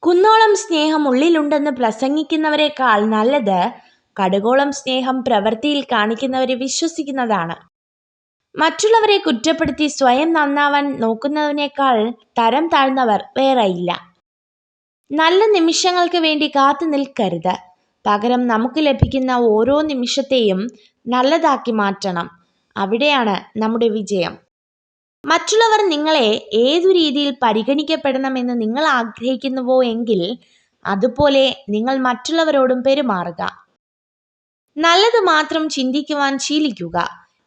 കുന്നോളം സ്നേഹം ഉള്ളിലുണ്ടെന്ന് പ്രസംഗിക്കുന്നവരെക്കാൾ നല്ലത് കടുകോളം സ്നേഹം പ്രവൃത്തിയിൽ കാണിക്കുന്നവരെ വിശ്വസിക്കുന്നതാണ്. മറ്റുള്ളവരെ കുറ്റപ്പെടുത്തി സ്വയം നന്നാവാൻ നോക്കുന്നതിനേക്കാൾ തരം താഴ്ന്നവർ വേറെയില്ല. നല്ല നിമിഷങ്ങൾക്ക് വേണ്ടി കാത്തു നിൽക്കരുത്. പകരം നമുക്ക് ലഭിക്കുന്ന ഓരോ നിമിഷത്തെയും നല്ലതാക്കി മാറ്റണം. അവിടെയാണ് നമ്മുടെ വിജയം. മറ്റുള്ളവർ നിങ്ങളെ ഏതു രീതിയിൽ പരിഗണിക്കപ്പെടണമെന്ന് നിങ്ങൾ ആഗ്രഹിക്കുന്നുവോ എങ്കിൽ അതുപോലെ നിങ്ങൾ മറ്റുള്ളവരോടും പെരുമാറുക. നല്ലത് മാത്രം ചിന്തിക്കുവാൻ ശീലിക്കുക.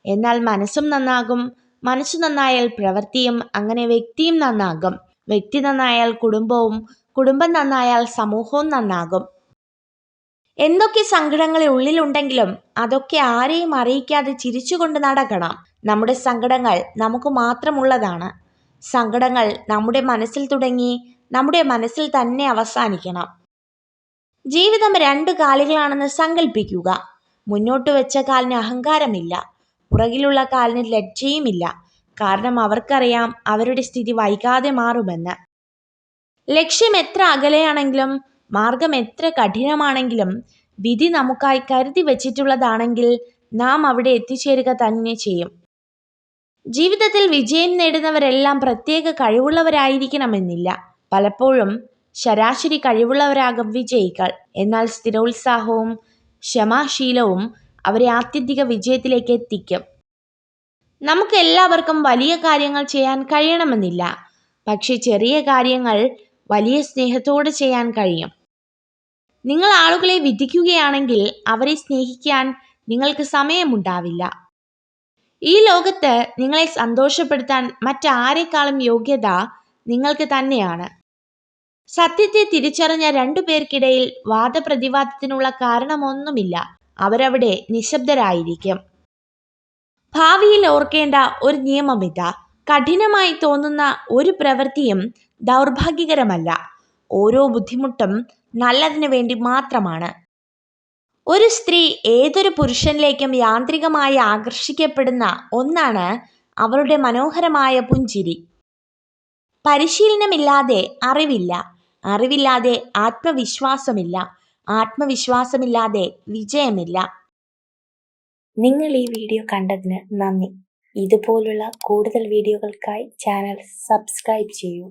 എന്നാൽ മനസ്സും നന്നാകും. മനസ്സു നന്നായാൽ പ്രവൃത്തിയും, അങ്ങനെ വ്യക്തിയും നന്നാകും. വ്യക്തി നന്നായാൽ കുടുംബവും, കുടുംബം നന്നായാൽ സമൂഹവും നന്നാകും. എന്തൊക്കെ സങ്കടങ്ങൾ ഉള്ളിലുണ്ടെങ്കിലും അതൊക്കെ ആരെയും അറിയിക്കാതെ ചിരിച്ചുകൊണ്ട് നടക്കണം. നമ്മുടെ സങ്കടങ്ങൾ നമുക്ക് മാത്രമുള്ളതാണ്. സങ്കടങ്ങൾ നമ്മുടെ മനസ്സിൽ തുടങ്ങി നമ്മുടെ മനസ്സിൽ തന്നെ അവസാനിക്കണം. ജീവിതം 2 കാലുകളാണെന്ന് സങ്കല്പിക്കുക. മുന്നോട്ട് വെച്ച കാലിന് അഹങ്കാരമില്ല, പുറകിലുള്ള കാലിന് ലജ്ജയുമില്ല. കാരണം അവർക്കറിയാം അവരുടെ സ്ഥിതി വൈകാതെ മാറുമെന്ന്. ലക്ഷ്യം എത്ര അകലെയാണെങ്കിലും, മാർഗം എത്ര കഠിനമാണെങ്കിലും, വിധി നമുക്കായി കരുതി വച്ചിട്ടുള്ളതാണെങ്കിൽ നാം അവിടെ എത്തിച്ചേരുക തന്നെ ചെയ്യും. ജീവിതത്തിൽ വിജയം നേടുന്നവരെല്ലാം പ്രത്യേക കഴിവുള്ളവരായിരിക്കണമെന്നില്ല. പലപ്പോഴും ശരാശരി കഴിവുള്ളവരാകും വിജയികൾ. എന്നാൽ സ്ഥിരോത്സാഹവും ക്ഷമാശീലവും അവരെ ആത്യന്തിക വിജയത്തിലേക്ക് എത്തിക്കും. നമുക്ക് എല്ലാവർക്കും വലിയ കാര്യങ്ങൾ ചെയ്യാൻ കഴിയണമെന്നില്ല. പക്ഷെ ചെറിയ കാര്യങ്ങൾ വലിയ സ്നേഹത്തോടെ ചെയ്യാൻ കഴിയും. നിങ്ങൾ ആളുകളെ വിധിക്കുകയാണെങ്കിൽ അവരെ സ്നേഹിക്കാൻ നിങ്ങൾക്ക് സമയമുണ്ടാവില്ല. ഈ ലോകത്ത് നിങ്ങളെ സന്തോഷപ്പെടുത്താൻ മറ്റാരെക്കാളും യോഗ്യത നിങ്ങൾക്ക് തന്നെയാണ്. സത്യത്തെ തിരിച്ചറിഞ്ഞ 2 പേർക്കിടയിൽ വാദപ്രതിവാദത്തിനുള്ള കാരണമൊന്നുമില്ല. അവരവിടെ നിശബ്ദരായിരിക്കും. ഭാവിയിൽ ഓർക്കേണ്ട ഒരു നിയമമിതാ: കഠിനമായി തോന്നുന്ന ഒരു പ്രവൃത്തിയും ദൗർഭാഗ്യകരമല്ല. ഓരോ ബുദ്ധിമുട്ടും നല്ലതിനു വേണ്ടി മാത്രമാണ്. ഒരു സ്ത്രീ ഏതൊരു പുരുഷനിലേക്കും യാന്ത്രികമായി ആകർഷിക്കപ്പെടുന്ന ഒന്നാണ് അവളുടെ മനോഹരമായ പുഞ്ചിരി. പരിശീലനമില്ലാതെ അറിവില്ല, അറിവില്ലാതെ ആത്മവിശ്വാസമില്ല, ആത്മവിശ്വാസമില്ലാതെ വിജയമില്ല. നിങ്ങൾ ഈ വീഡിയോ കണ്ടതിന് നന്ദി. ഇതുപോലുള്ള കൂടുതൽ വീഡിയോകൾക്കായി ചാനൽ സബ്സ്ക്രൈബ് ചെയ്യൂ.